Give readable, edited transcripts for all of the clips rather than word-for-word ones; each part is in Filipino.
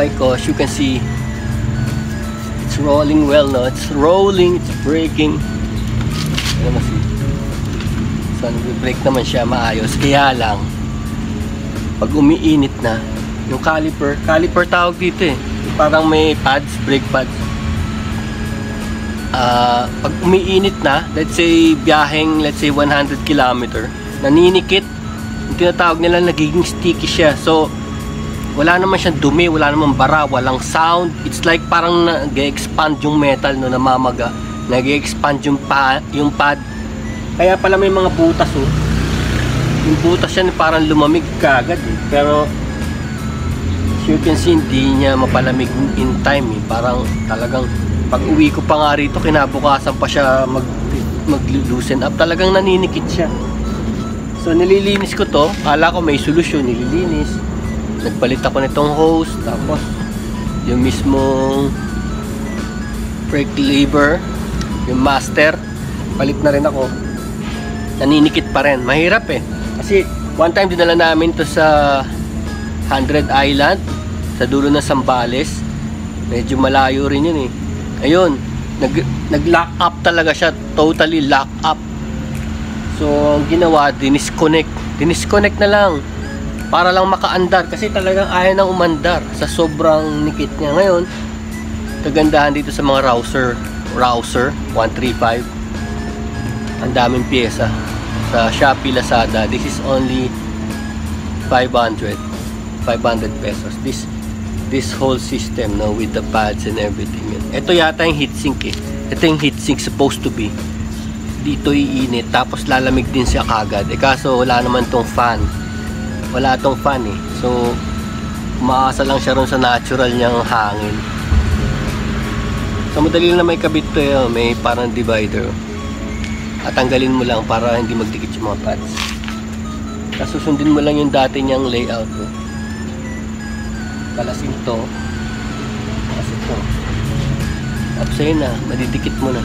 bike ko, as you can see, it's rolling well, no? It's rolling, it's braking. Ano mas so, nag-brake naman siya maayos. Kaya lang, pag umiinit na, yung caliper tawag dito eh. Parang may pads, brake pads. Pag umiinit na, let's say biyaheng, let's say 100 km, naninikit. Yung tinatawag nila, nagiging sticky siya. So, wala naman siyang dumi, wala namang bara, walang sound. It's like parang nag-expand yung metal, no, namamaga. Nag-expand yung pad. Kaya pala may mga butas, oh. Yung butas yan parang lumamig kagad, eh. Pero as you can see, hindi niya mapalamig in time, eh. Parang talagang pag uwi ko pa nga rito, kinabukasan pa siya mag-loosen up. Talagang naninikit siya. So nililinis ko to. Kala ko may solusyon, nililinis. Nagpalit ako nitong hose. Tapos yung mismong brake lever, yung master, palit na rin ako. Naninikit pa rin. Mahirap eh. Kasi one time dinala namin to sa 100 Island, sa dulo ng Zambales. Medyo malayo rin yun eh. Ayun, nag-lock up talaga siya. Totally lock up. So ang ginawa, dinisconnect na lang para lang makaandar. Kasi talagang ayaw nang umandar sa sobrang nikit niya. Ngayon, kagandahan dito sa mga Rouser 135, ang daming pyesa. Sa Shopee, Lazada, this is only 500 pesos. This whole system, no, with the pads and everything. Ito yata yung heatsink eh. Ito yung heatsink supposed to be. Dito iinit, tapos lalamig din siya kagad. Eh kaso wala naman tong fan. Wala tong fan eh. So umaasa lang siya ron sa natural niyang hangin. So madali na may kabit to eh. May parang divider. At tanggalin mo lang para hindi magdikit yung mga pads. Tapos susundin mo lang yung dati niyang layout. Kalasin to. Kalasin to. Tapos ayun na, madidikit mo na.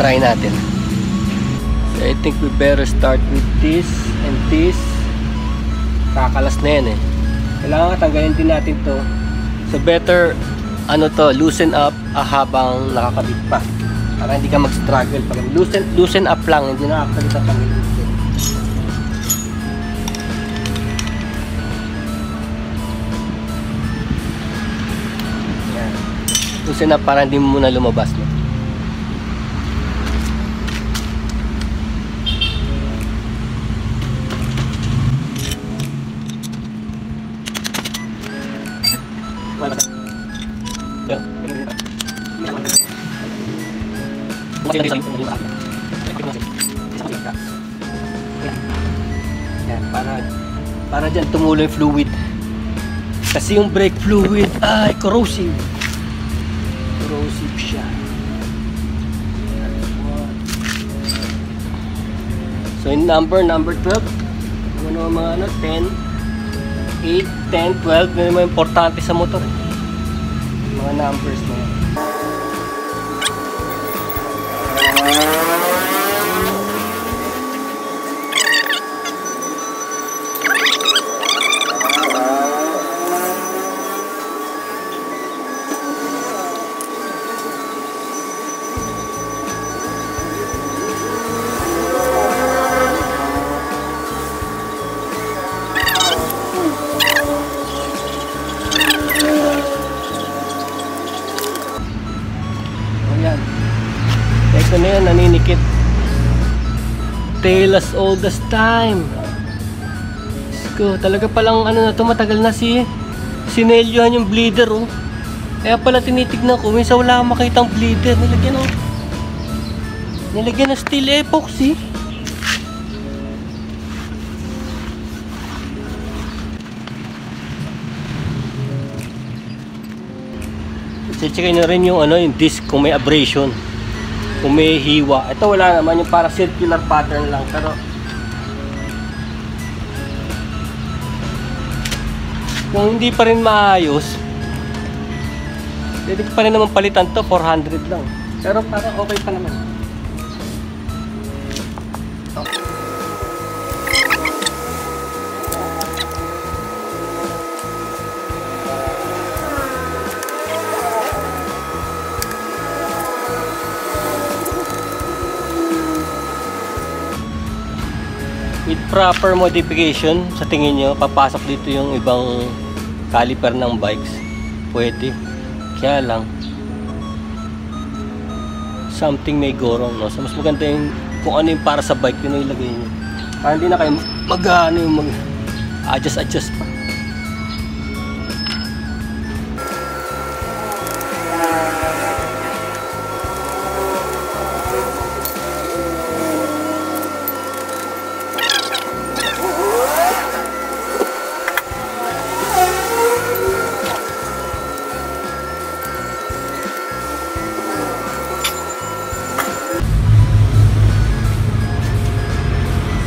Try natin. So I think we better start with this and this. Kakalas na yan eh. Kailangan tanggalin din natin to. So better loosen up habang nakakabit pa. Para hindi ka mag-struggle. Pag loosen up lang, hindi nakakabit ang pag-loosen. Yan. Loosen up para hindi mo muna lumabas. No? Yan, para dyan tumulo yung fluid. Kasi yung brake fluid ay corrosive siya. So in number 12, ano mga 10, 8, 10, 12, yun yung mga importante sa motor eh. Mga numbers na yan. Ito na yan, naninikit. Tale as old as time. Ko, talaga palang ano na to, matagal na sinelyohan yung bleeder oh. Kaya pala tinitignan ko, minsan wala akong makitang bleeder. Nilagyan ng steel epoxy. Check na rin yung yung disc kung may abrasion, kung may hiwa. Ito wala naman, yung para circular pattern lang. Pero kung hindi pa rin maayos, pwede pa rin naman palitan to, 400 lang. Pero parang okay pa naman. proper modification, sa tingin nyo, papasok dito yung ibang caliper ng bikes? Pwede. Kaya lang, something may go wrong, no? So, mas maganda yung kung ano yung para sa bike, yun yung ilagay nyo. Para hindi na kayo adjust pa.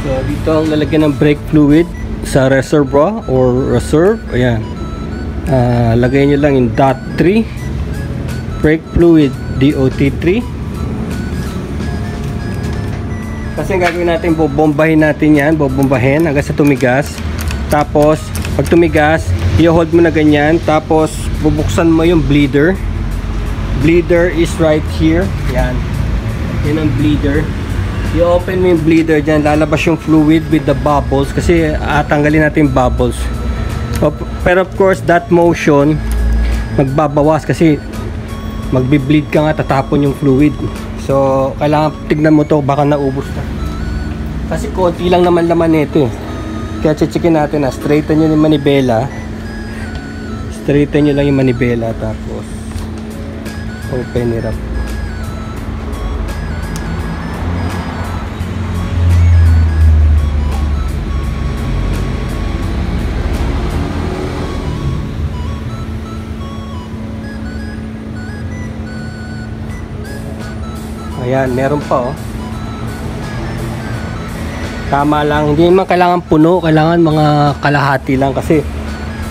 So, dito ang lalagyan ng brake fluid sa reservoir or reserve. Ayan. Lagay nyo lang yung dot 3 brake fluid DOT3. Kasi ang gagawin natin, bobombahin natin yan. Bobombahin hanggang sa tumigas. Tapos, pag tumigas, i-hold mo na ganyan. Tapos, bubuksan mo yung bleeder. Bleeder is right here. Yan. Yan ang bleeder. I-open mo yung bleeder dyan, lalabas yung fluid with the bubbles kasi tanggalin natin yung bubbles. Pero of course, that motion magbabawas kasi magbi-bleed ka nga, tatapon yung fluid. So, kailangan tignan mo to, baka naubos na. Kasi konti lang naman laman nito eh. Kaya checkin natin na straighten nyo yung manibela. Straighten nyo lang yung manibela, tapos open it up. Ayan, meron pa oh. Tama lang, hindi naman kailangan puno, kailangan mga kalahati lang kasi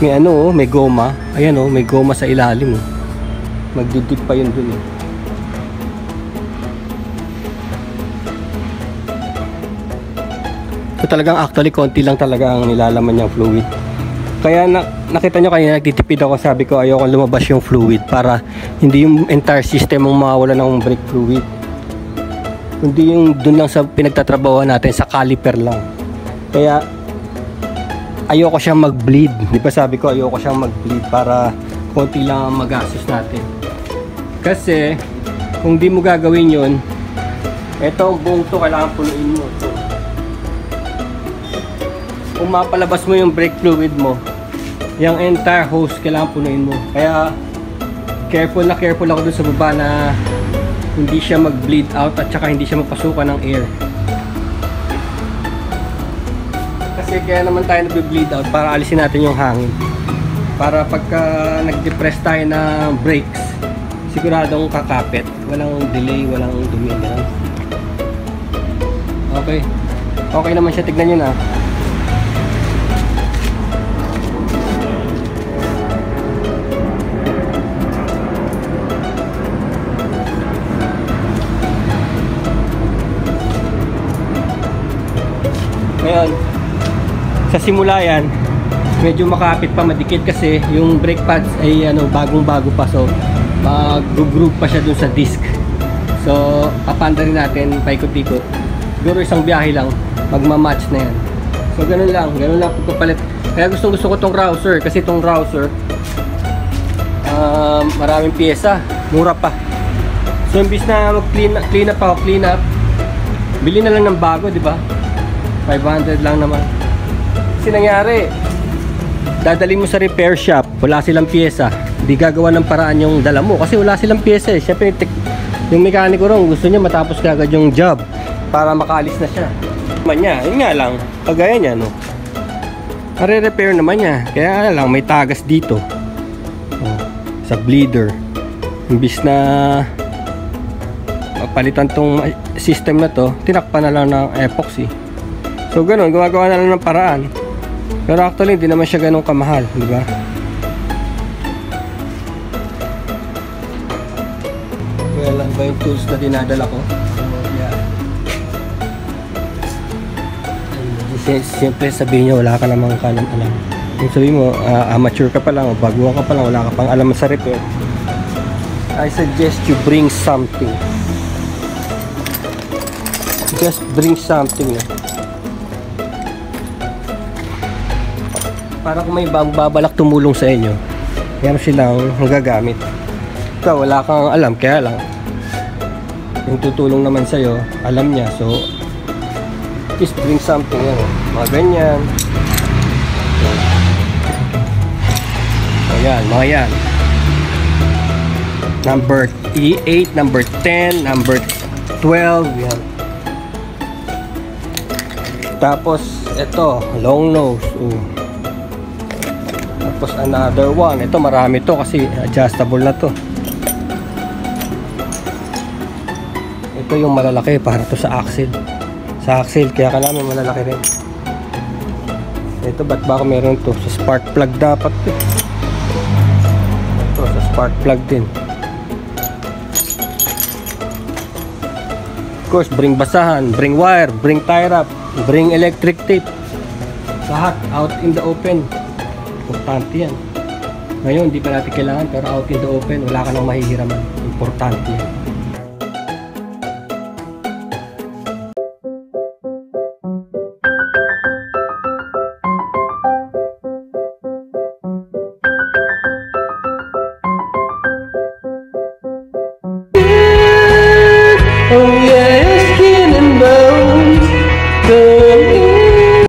may ano oh, may goma. Ayan oh, may goma sa ilalim oh. Magdidip pa yun dun eh. So talagang actually konti lang talaga ang nilalaman niyang fluid. Kaya nakita nyo kanina nagtitipid ako, sabi ko ayoko lumabas yung fluid para hindi yung entire system ang mawawala ng brake fluid. Hindi yung dun lang sa pinagtatrabaho natin, sa caliper lang. Kaya ayoko siyang mag-bleed. Di ba sabi ko ayoko siyang mag-bleed para konti lang ang magastos natin. Kasi kung di mo gagawin yun, etong buong to kailangan punuin mo ito. Kung mapalabas mo yung brake fluid mo, yung entire hose kailangan punuin mo. Kaya careful ako dun sa baba na hindi siya mag-bleed out at saka hindi siya mapasukan ng air. Kasi kaya naman tayo nag-bleed out para alisin natin yung hangin. Para pagka nag-depress tayo ng brakes, siguradong kakapit. Walang delay, walang dumi. Okay. Okay naman siya, tignan nyo na. Ngayon, sa simula yan, medyo makapit pa, madikit kasi yung brake pads ay bagong-bago pa, so mag-groove pa siya dun sa disc. So, papanda rin natin paikot-ikot. Siguro isang biyahe lang, magmamatch na yan. So, ganun lang pagpapalit. Kaya gusto ko tong rouser, kasi tong rouser maraming pyesa, mura pa. So, imbis na mag-clean up, bili na lang ng bago, di ba? 500 lang naman. Kasi nangyari, dadali mo sa repair shop, wala silang pyesa, di gagawa ng paraan yung dala mo kasi wala silang pyesa eh. Siyempre yung mekaniko ron gusto niya matapos kagad yung job para makaalis na siya. Yun nga lang, kagaya niya no, pare-repair naman niya, kaya lang may tagas dito sa bleeder. Imbis na mapalitan tong system na to, tinakpan na lang ng epoxy. So ganun, gumagawa na lang ng paraan. Pero actually hindi naman siya ganun kamahal, di ba? Kaya lang ba yung tools na dinadala ko? So, yeah. Siyempre sabihin nyo wala ka namang alam. Yung sabihin mo, amateur ka pa lang o baguhan ka pa lang, wala ka pang alam sa repair, I suggest you bring something. Just bring something. para kung may babalak tumulong sa inyo, meron silang magagamit. Ikaw, wala kang alam, kaya lang yung tutulong naman sa'yo, alam niya. So, just bring something yan. Mga ganyan. Ayan, mga yan. Number 8, number 10, number 12. Yan. Tapos, ito, long nose. Tapos, another one. Ito, marami to kasi adjustable na to. Ito yung malalaki para to sa axle. Sa axle, kaya ka namin malalaki rin. Ito, ba't ba ako meron to? Sa spark plug dapat to. Ito, sa spark plug din. Of course, bring basahan, bring wire, bring tie wrap, bring electric tape. Lahat, out in the open. Importante yan. Ngayon, hindi pa natin kailangan, pero out in the open, wala ka nang mahihiraman. Importante yan.